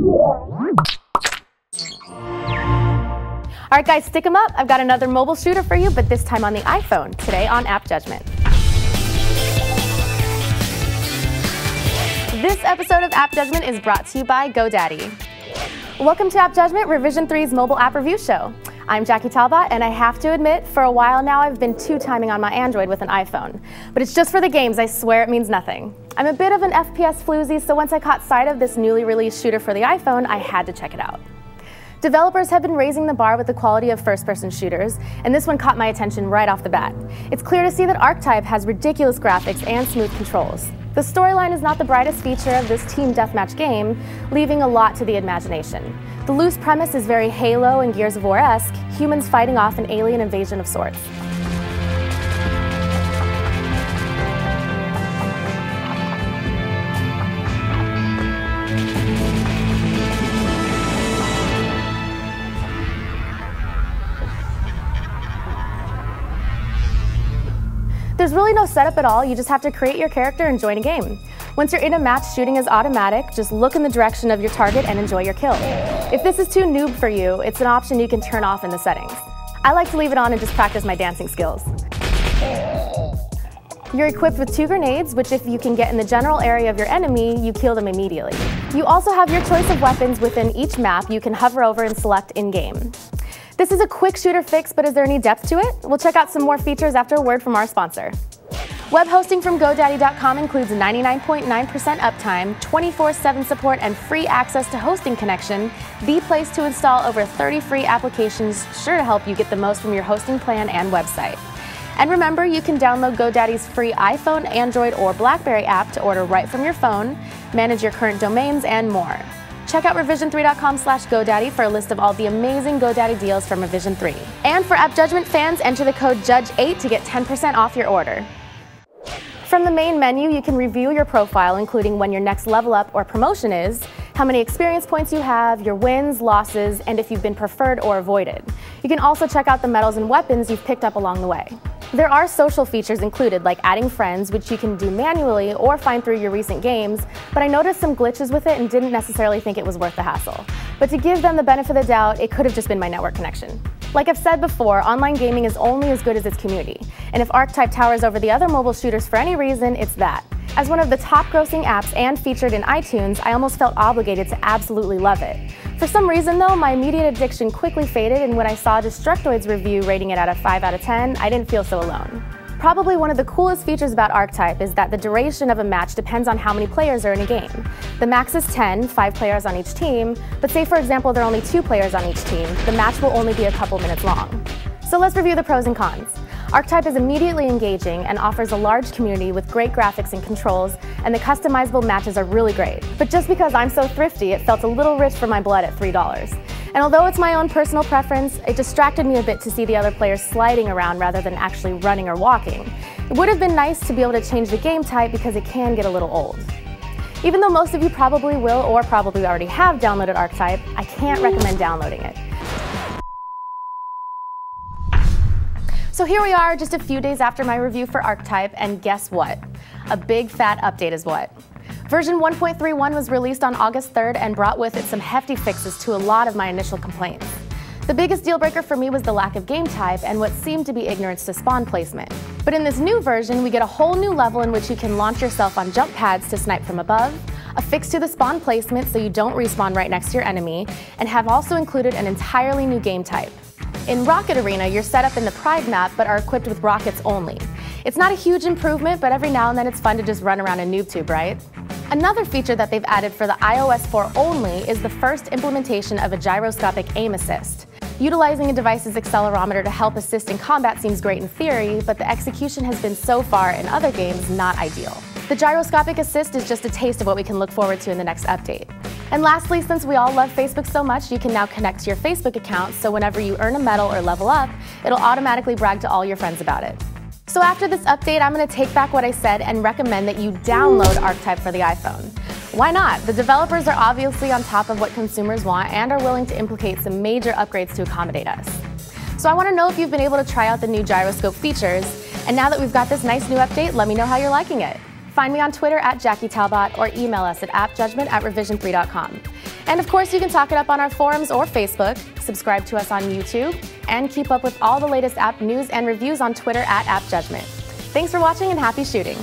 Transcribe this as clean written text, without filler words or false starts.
All right, guys, stick them up. I've got another mobile shooter for you, but this time on the iPhone, today on AppJudgment. This episode of AppJudgment is brought to you by GoDaddy. Welcome to AppJudgment, Revision 3's mobile app review show. I'm Jackie Talbot, and I have to admit, for a while now, I've been two-timing on my Android with an iPhone. But it's just for the games, I swear it means nothing. I'm a bit of an FPS floozy, so once I caught sight of this newly released shooter for the iPhone, I had to check it out. Developers have been raising the bar with the quality of first-person shooters, and this one caught my attention right off the bat. It's clear to see that Archetype has ridiculous graphics and smooth controls. The storyline is not the brightest feature of this team deathmatch game, leaving a lot to the imagination. The loose premise is very Halo and Gears of War-esque, humans fighting off an alien invasion of sorts. There's really no setup at all, you just have to create your character and join a game. Once you're in a match, shooting is automatic, just look in the direction of your target and enjoy your kill. If this is too noob for you, it's an option you can turn off in the settings. I like to leave it on and just practice my dancing skills. You're equipped with 2 grenades, which if you can get in the general area of your enemy, you kill them immediately. You also have your choice of weapons within each map you can hover over and select in-game. This is a quick shooter fix, but is there any depth to it? We'll check out some more features after a word from our sponsor. Web hosting from GoDaddy.com includes 99.9% uptime, 24/7 support, and free access to hosting connection, the place to install over 30 free applications sure to help you get the most from your hosting plan and website. And remember, you can download GoDaddy's free iPhone, Android, or BlackBerry app to order right from your phone, manage your current domains, and more. Check out revision3.com/GoDaddy for a list of all the amazing GoDaddy deals from Revision 3. And for AppJudgment fans, enter the code JUDGE8 to get 10% off your order. From the main menu, you can review your profile, including when your next level up or promotion is, how many experience points you have, your wins, losses, and if you've been preferred or avoided. You can also check out the medals and weapons you've picked up along the way. There are social features included, like adding friends, which you can do manually or find through your recent games, but I noticed some glitches with it and didn't necessarily think it was worth the hassle. But to give them the benefit of the doubt, it could have just been my network connection. Like I've said before, online gaming is only as good as its community, and if Archetype towers over the other mobile shooters for any reason, it's that. As one of the top grossing apps and featured in iTunes, I almost felt obligated to absolutely love it. For some reason though, my immediate addiction quickly faded, and when I saw Destructoid's review rating it at a 5 out of 10, I didn't feel so alone. Probably one of the coolest features about Archetype is that the duration of a match depends on how many players are in a game. The max is 10, 5 players on each team, but say for example there are only 2 players on each team, the match will only be a couple minutes long. So let's review the pros and cons. Archetype is immediately engaging and offers a large community with great graphics and controls, and the customizable matches are really great. But just because I'm so thrifty, it felt a little rich for my blood at $3. And although it's my own personal preference, it distracted me a bit to see the other players sliding around rather than actually running or walking. It would have been nice to be able to change the game type because it can get a little old. Even though most of you probably will or probably already have downloaded Archetype, I can't recommend downloading it. So here we are, just a few days after my review for Archetype, and guess what? A big fat update is what? Version 1.31 was released on August 3rd and brought with it some hefty fixes to a lot of my initial complaints. The biggest deal breaker for me was the lack of game type and what seemed to be ignorance to spawn placement. But in this new version, we get a whole new level in which you can launch yourself on jump pads to snipe from above, a fix to the spawn placement so you don't respawn right next to your enemy, and have also included an entirely new game type. In Rocket Arena, you're set up in the Pride map but are equipped with rockets only. It's not a huge improvement, but every now and then it's fun to just run around a noob tube, right? Another feature that they've added for the iOS 4 only is the first implementation of a gyroscopic aim assist. Utilizing a device's accelerometer to help assist in combat seems great in theory, but the execution has been so far in other games not ideal. The gyroscopic assist is just a taste of what we can look forward to in the next update. And lastly, since we all love Facebook so much, you can now connect to your Facebook account, so whenever you earn a medal or level up, it'll automatically brag to all your friends about it. So after this update, I'm going to take back what I said and recommend that you download Archetype for the iPhone. Why not? The developers are obviously on top of what consumers want and are willing to implement some major upgrades to accommodate us. So I want to know if you've been able to try out the new gyroscope features, and now that we've got this nice new update, let me know how you're liking it. Find me on Twitter at Jackie Talbot or email us at appjudgment@revision3.com. And of course, you can talk it up on our forums or Facebook, subscribe to us on YouTube, and keep up with all the latest app news and reviews on Twitter at AppJudgment. Thanks for watching and happy shooting!